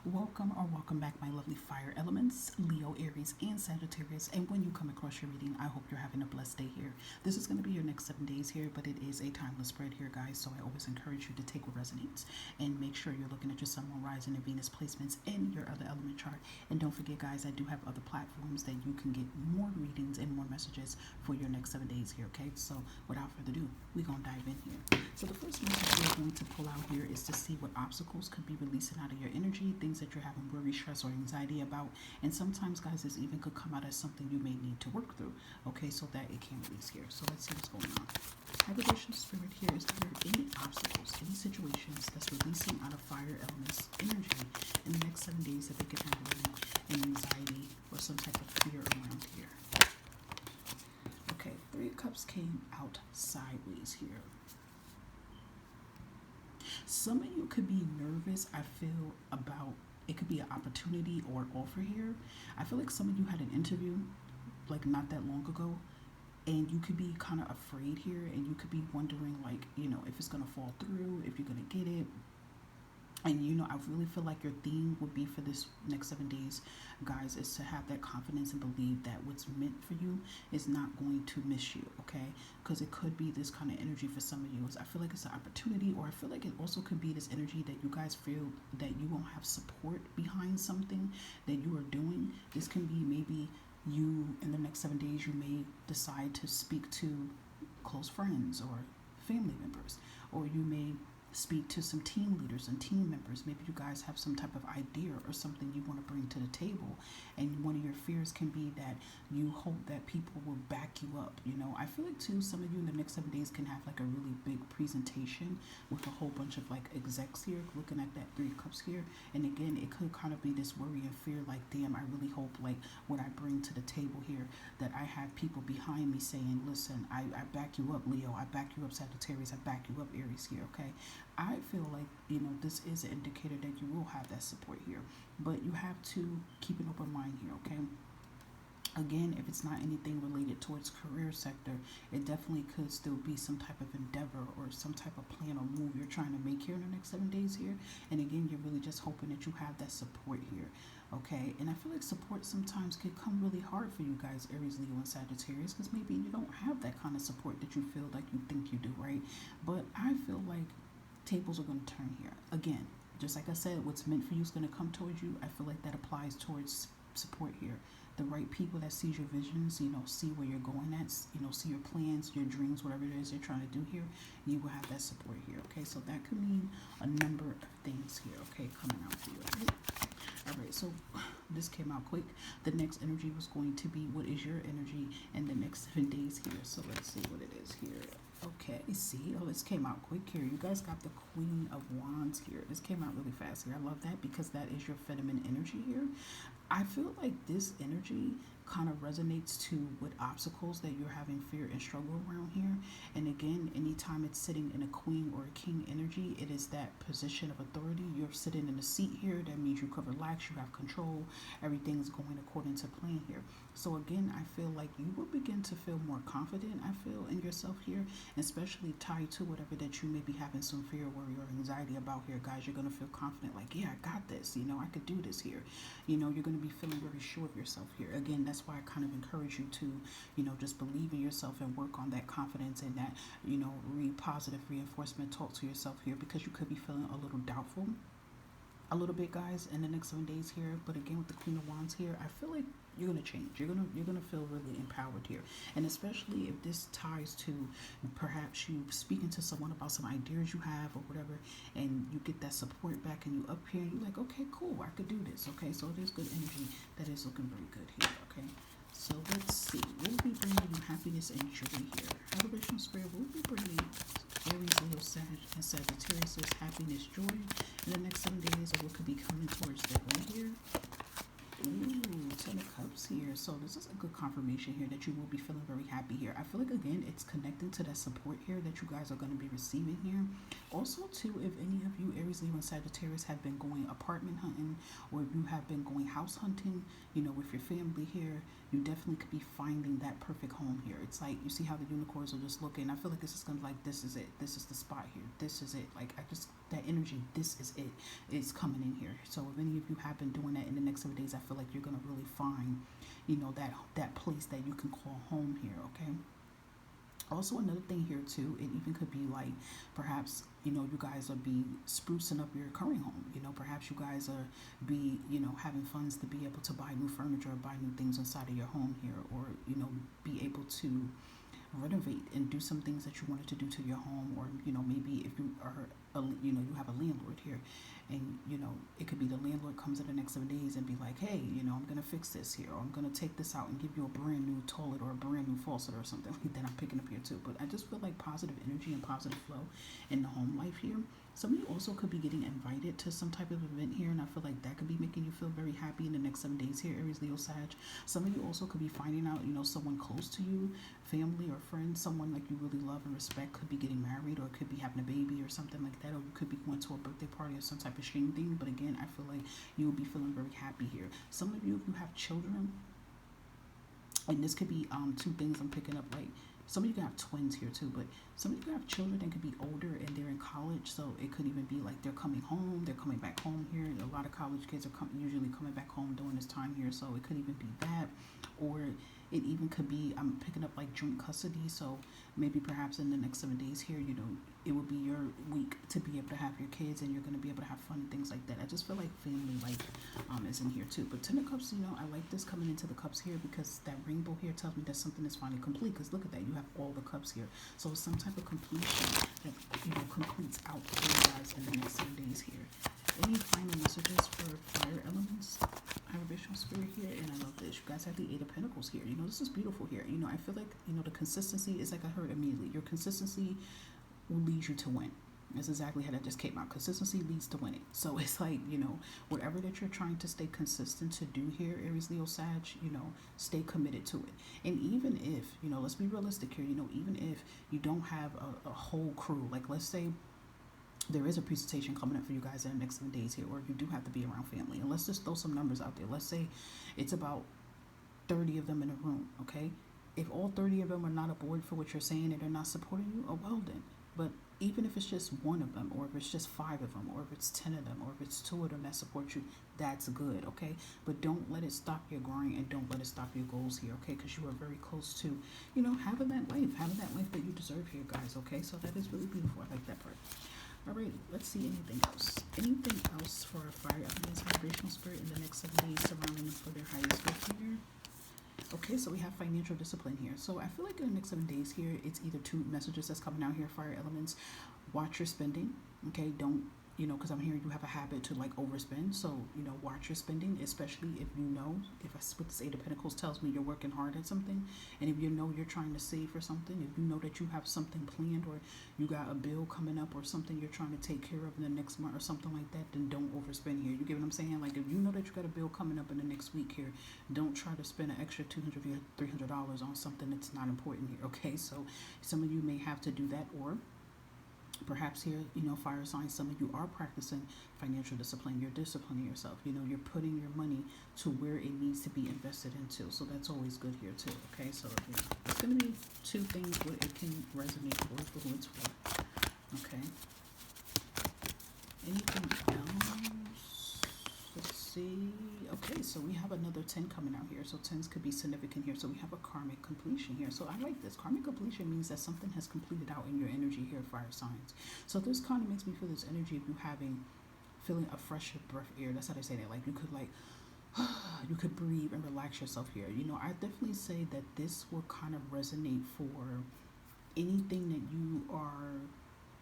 Welcome back, my lovely fire elements, Leo, Aries, and Sagittarius. And when you come across your reading, I hope you're having a blessed day here. This is going to be your next 7 days here, but it is a timeless spread here, guys. So I always encourage you to take what resonates and make sure you're looking at your Sun, Moon, Rising, and Venus placements in your other element chart. And don't forget, guys, I do have other platforms that you can get more readings and more messages for your next 7 days here, okay? So without further ado, we're going to dive in here. So the first message we're going to pull out here is to see what obstacles could be releasing out of your energy, things that you're having worry, stress, or anxiety about. And sometimes, guys, this even could come out as something you may need to work through, okay, so that it can release here. So let's see what's going on. Vibration spirit here is there any obstacles, any situations that's releasing out of fire elements energy in the next 7 days that they could have worry and anxiety or some type of fear around here. Okay, Three of Cups came out sideways here. Some of you could be nervous, I feel, about it could be an opportunity or an offer here. I feel like some of you had an interview like not that long ago, and you could be kind of afraid here, and you could be wondering, like, if it's going to fall through, if you're going to get it. And I really feel like your theme would be for this next 7 days, guys, is to have that confidence and believe that what's meant for you is not going to miss you, okay? Because it could be this kind of energy for some of you. I feel like it's an opportunity, or I feel like it also could be this energy that you guys feel that you won't have support behind something that you are doing. This can be maybe you in the next 7 days, you may decide to speak to close friends or family members, or you may speak to some team leaders and team members. Maybe you guys have some type of idea or something you want to bring to the table, and one of your fears can be that you hope that people will back you up. I feel like too, some of you in the next 7 days can have like a really big presentation with a whole bunch of like execs here looking at that Three of Cups here. And again, it could kind of be this worry and fear, like, damn, I really hope like what I bring to the table here, that I have people behind me saying, listen, I back you up, Leo, I back you up, Sagittarius, I back you up, Aries here, okay? I feel like, this is an indicator that you will have that support here. But you have to keep an open mind here, okay? Again, if it's not anything related towards career sector, it definitely could still be some type of endeavor or some type of plan or move you're trying to make here in the next 7 days here. And again, you're really just hoping that you have that support here, okay? And I feel like support sometimes can come really hard for you guys, Aries, Leo, and Sagittarius, because maybe you don't have that kind of support that you feel like you think you do, right? But I feel like tables are going to turn here. Again, just like I said, what's meant for you is going to come towards you. I feel like that applies towards support here. The right people that sees your visions, see where you're going at, see your plans, your dreams, whatever it is you're trying to do here, you will have that support here, okay? So that could mean a number of things here, okay, coming out for you, all right, so this came out quick. The next energy was going to be, what is your energy in the next 7 days here? So let's see what it is here. Okay, see, this came out quick here. You guys got the Queen of Wands here. This came out really fast here. I love that because that is your feminine energy here. I feel like this energy kind of resonates to with obstacles that you're having fear and struggle around here. And again, anytime it's sitting in a queen or a king energy, it is that position of authority. You're sitting in a seat here. That means you can relax, you have control, everything's going according to plan here. So again, I feel like you will begin to feel more confident, I feel, in yourself here, especially tied to whatever that you may be having some fear, worry, or anxiety about here, guys. You're going to feel confident, like, yeah, I got this, I could do this here. You're going to be feeling very sure of yourself here. Again, that's why I kind of encourage you to, just believe in yourself and work on that confidence and that, positive reinforcement talk to yourself here, because you could be feeling a little doubtful a little bit, guys, in the next 7 days here. But again, with the Queen of Wands here, I feel like you're gonna change. You're gonna feel really empowered here, and especially if this ties to perhaps you speaking to someone about some ideas you have or whatever, and you get that support back, and you up here, and you're like, okay, cool, I could do this. Okay, so there's good energy that is looking very good here. Okay. So let's see. We'll be bringing you happiness and joy here. Elevation Spirit will be bringing Aries, Leo, and Sagittarius happiness, joy in the next 7 days, or what could be coming towards them right here. Ooh, 10 of Cups here. So this is a good confirmation here that you will be feeling very happy here. I feel like, again, it's connecting to that support here that you guys are going to be receiving here. Also, too, if any of you Aries, Leo, and Sagittarius have been going apartment hunting, or if you have been going house hunting, you know, with your family here, you definitely could be finding that perfect home here. It's like, you see how the unicorns are just looking. I feel like it's just going to be like, this is it. This is the spot here. This is it. Like, I just, that energy, this is it. It's coming in here. So if any of you have been doing that in the next 7 days, I feel like you're going to really find, you know, that place that you can call home here, okay? Also, another thing here too, it even could be like, perhaps, you know, you guys are be sprucing up your current home. You know, perhaps you guys are be, you know, having funds to be able to buy new furniture or buy new things inside of your home here, or, you know, be able to renovate and do some things that you wanted to do to your home. Or, you know, maybe if you are you know, you have a landlord here, and, you know, it could be the landlord comes in the next 7 days and be like, hey, you know, I'm gonna fix this here, or I'm gonna take this out and give you a brand new toilet or a brand new faucet or something like that. I'm picking up here too, but I just feel like positive energy and positive flow in the home life here. Some of you also could be getting invited to some type of event here, and I feel like that could be making you feel very happy in the next 7 days here, Aries, Leo, Sag. Some of you also could be finding out, you know, someone close to you, family or friends, someone like you really love and respect, could be getting married, or could be having a baby or something like that, or you could be going to a birthday party or some type of shame thing. But again, I feel like you will be feeling very happy here. Some of you, if you have children, and this could be two things I'm picking up, like, some of you can have twins here too, but some of you can have children that could be older and they're in college, so it could even be like they're coming home, they're coming back home here. A lot of college kids are usually coming back home during this time here, so it could even be that. Or it even could be, I'm picking up like joint custody, so maybe perhaps in the next 7 days here, you know, it will be your week to be able to have your kids, and you're going to be able to have fun and things like that. I just feel like family life is in here too. But 10 of Cups, you know, I like this coming into the cups here, because that rainbow here tells me that something is finally complete, because look at that, you have all the cups here. So it's some type of completion that, you know, completes out for you guys in the next 7 days here. Any final messages for fire elements? I have a visual spirit here, and I love this. You guys have the Eight of Pentacles here. You know, this is beautiful here. You know, I feel like, you know, the consistency is like I heard immediately. Your consistency will lead you to win. That's exactly how that just came out. Consistency leads to winning. So it's like, you know, whatever that you're trying to stay consistent to do here, Aries, Leo, Sag, you know, stay committed to it. And even if, you know, let's be realistic here, you know, even if you don't have a whole crew, like let's say there is a presentation coming up for you guys in the next 7 days here, or you do have to be around family. And let's just throw some numbers out there. Let's say it's about 30 of them in a room, okay? If all 30 of them are not aboard for what you're saying and they're not supporting you, oh, well then. But even if it's just one of them, or if it's just 5 of them, or if it's 10 of them, or if it's 2 of them that support you, that's good, okay? But don't let it stop your grind, and don't let it stop your goals here, okay? Because you are very close to, you know, having that life that you deserve here, guys, okay? So that is really beautiful. I like that part. All right, let's see anything else. Anything else for our fire elements vibrational spirit in the next 7 days surrounding them for their highest good here? Okay, so we have financial discipline here. So I feel like in the next 7 days here, it's either 2 messages that's coming out here, fire elements. Watch your spending, okay? Don't, you know, because I'm hearing you have a habit to like overspend. So, you know, watch your spending, especially if you know, if I with this Eight of Pentacles tells me you're working hard at something, and if you know you're trying to save for something, if you know that you have something planned, or you got a bill coming up, or something you're trying to take care of in the next month or something like that, then don't overspend here. You get what I'm saying? Like, if you know that you got a bill coming up in the next week here, don't try to spend an extra $200 or $300 on something that's not important here, okay? So some of you may have to do that, or perhaps here, you know, fire signs, some of you are practicing financial discipline. You're disciplining yourself. You know, you're putting your money to where it needs to be invested into. So that's always good here too, okay? So yeah, it's going to be 2 things where it can resonate for who it's for, okay? Anything else? Let's see. Okay, so we have another 10 coming out here. So 10s could be significant here. So we have a karmic completion here. So I like this. Karmic completion means that something has completed out in your energy here, fire signs. So this kind of makes me feel this energy of you feeling a fresh breath of air. That's how they say that. Like you could like, you could breathe and relax yourself here. You know, I definitely say that this will kind of resonate for anything that you are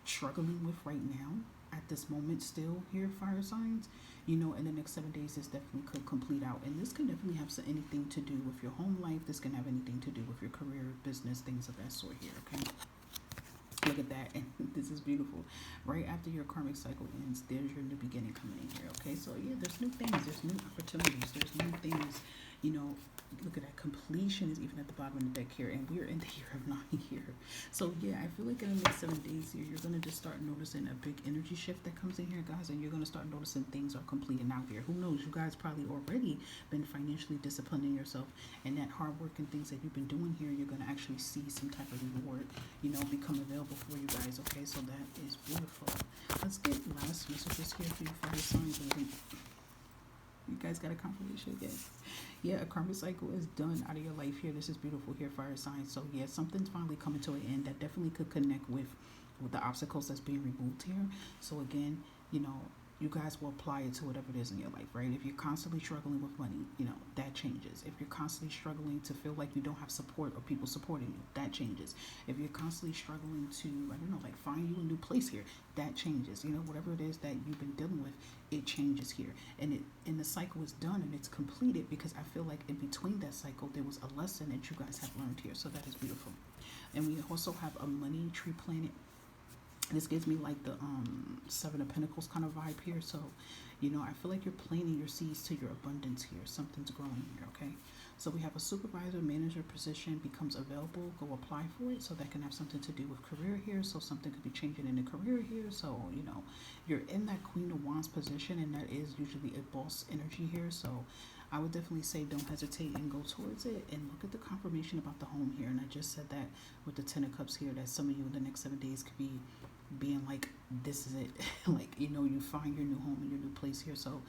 struggling with right now at this moment still here, fire signs. You know, in the next 7 days, this definitely could complete out. And this can definitely have anything to do with your home life. This can have anything to do with your career, business, things of that sort here, okay? Look at that. And this is beautiful. Right after your karmic cycle ends, there's your new beginning coming in here. Okay, so yeah, there's new things, there's new opportunities, there's new things. You know, look at that. Completion is even at the bottom of the deck here, and we're in the year of 9 here. So yeah, I feel like in the next 7 days here, you're gonna just start noticing a big energy shift that comes in here, guys, and you're gonna start noticing things are completing out here. Who knows? You guys probably already been financially disciplining yourself, and that hard work and things that you've been doing here, you're gonna actually see some type of reward, you know, become available for you guys. Okay, so that is beautiful. Let's get last messages here for you fire signs. You guys got a confirmation again. Yeah, a karmic cycle is done out of your life here. This is beautiful here, fire signs. So yeah, something's finally coming to an end that definitely could connect with the obstacles that's being removed here. So again, you know, you guys will apply it to whatever it is in your life, right? If you're constantly struggling with money, you know, that changes. If you're constantly struggling to feel like you don't have support or people supporting you, that changes. If you're constantly struggling to, I don't know, like find you a new place here, that changes. You know, whatever it is that you've been dealing with, it changes here. And the cycle is done and it's completed because I feel like in between that cycle, there was a lesson that you guys have learned here. So that is beautiful. And we also have a money tree planet. This gives me like the Seven of Pentacles kind of vibe here. So, you know, I feel like you're planting your seeds to your abundance here. Something's growing here, okay? So we have a supervisor, manager position becomes available. Go apply for it. So that can have something to do with career here. So something could be changing in the career here. So, you know, you're in that Queen of Wands position, and that is usually a boss energy here. So I would definitely say don't hesitate and go towards it. And look at the confirmation about the home here. And I just said that with the Ten of Cups here, that some of you in the next 7 days could be being like, this is it. Like, you know, you find your new home and your new place here. So,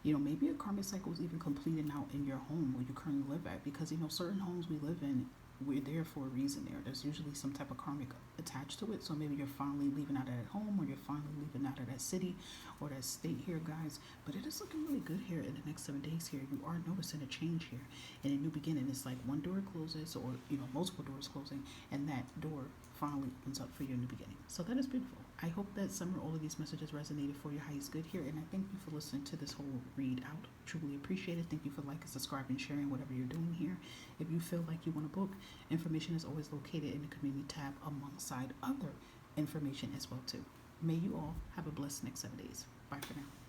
you know, maybe a karmic cycle is even completing out in your home where you currently live at, because, you know, certain homes we live in, we're there for a reason there. There's usually some type of karmic attached to it. So maybe you're finally leaving out of that home, or you're finally leaving out of that city or that state here, guys. But it is looking really good here in the next 7 days here. You are noticing a change here and a new beginning. It's like one door closes, or, you know, multiple doors closing, and that door finally opens up for your new beginning. So that is beautiful. I hope that summer all of these messages resonated for your highest good here, and I thank you for listening to this whole read out. Truly appreciate it. Thank you for liking, subscribing, sharing whatever you're doing here. If you feel like you want a book, information is always located in the community tab alongside other information as well too. May you all have a blessed next 7 days. Bye for now.